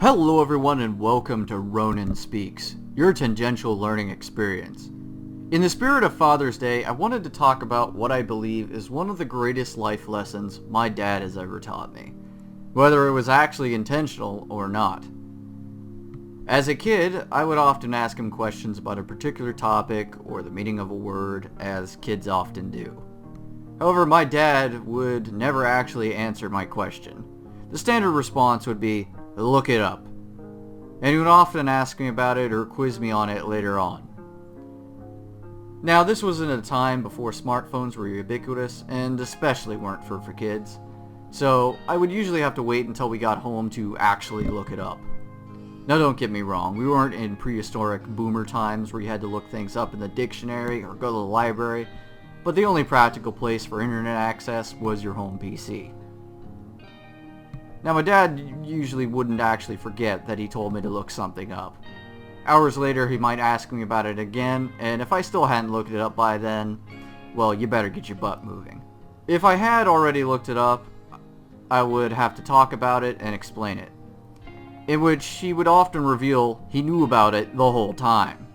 Hello everyone and welcome to Ronin Speaks, your tangential learning experience. In the spirit of Father's Day, I wanted to talk about what I believe is one of the greatest life lessons my dad has ever taught me, whether it was actually intentional or not. As a kid, I would often ask him questions about a particular topic or the meaning of a word, as kids often do. However, my dad would never actually answer my question. The standard response would be, "Look it up." And he would often ask me about it or quiz me on it later on. Now, this was in a time before smartphones were ubiquitous and especially weren't for kids. So I would usually have to wait until we got home to actually look it up. Now, don't get me wrong, we weren't in prehistoric boomer times where you had to look things up in the dictionary or go to the library, but the only practical place for internet access was your home PC. Now, my dad usually wouldn't actually forget that he told me to look something up. Hours later, he might ask me about it again, and if I still hadn't looked it up by then, well, you better get your butt moving. If I had already looked it up, I would have to talk about it and explain it, in which he would often reveal he knew about it the whole time.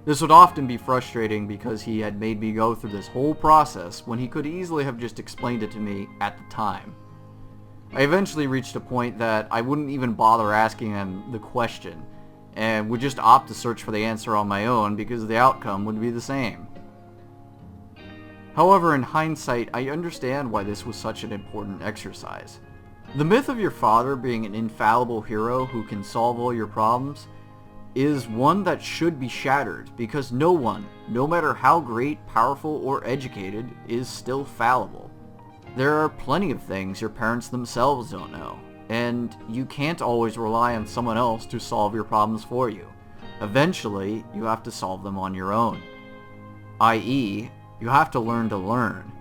This would often be frustrating because he had made me go through this whole process when he could easily have just explained it to me at the time. I eventually reached a point that I wouldn't even bother asking him the question, and would just opt to search for the answer on my own because the outcome would be the same. However, in hindsight, I understand why this was such an important exercise. The myth of your father being an infallible hero who can solve all your problems is one that should be shattered because no one, no matter how great, powerful, or educated, is still fallible. There are plenty of things your parents themselves don't know, and you can't always rely on someone else to solve your problems for you. Eventually, you have to solve them on your own. i.e., you have to learn.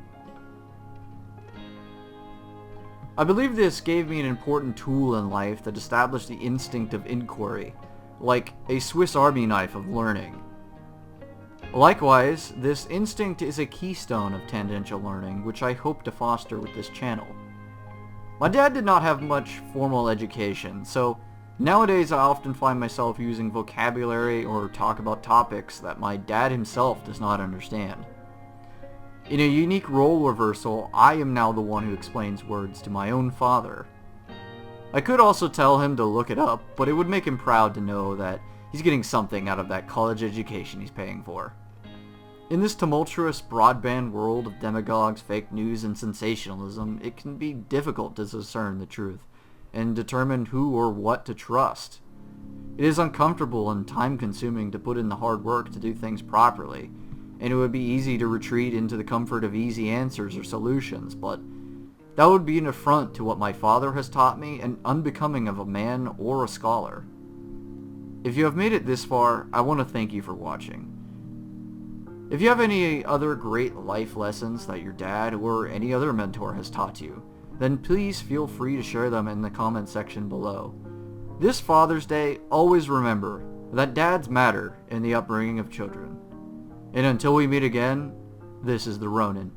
I believe this gave me an important tool in life that established the instinct of inquiry, like a Swiss Army knife of learning. Likewise, this instinct is a keystone of tangential learning, which I hope to foster with this channel. My dad did not have much formal education, so nowadays I often find myself using vocabulary or talk about topics that my dad himself does not understand. In a unique role reversal, I am now the one who explains words to my own father. I could also tell him to look it up, but it would make him proud to know that he's getting something out of that college education he's paying for. In this tumultuous broadband world of demagogues, fake news, and sensationalism, it can be difficult to discern the truth and determine who or what to trust. It is uncomfortable and time-consuming to put in the hard work to do things properly, and it would be easy to retreat into the comfort of easy answers or solutions, but that would be an affront to what my father has taught me and unbecoming of a man or a scholar. If you have made it this far, I want to thank you for watching. If you have any other great life lessons that your dad or any other mentor has taught you, then please feel free to share them in the comment section below. This Father's Day, always remember that dads matter in the upbringing of children. And until we meet again, this is the Ronin.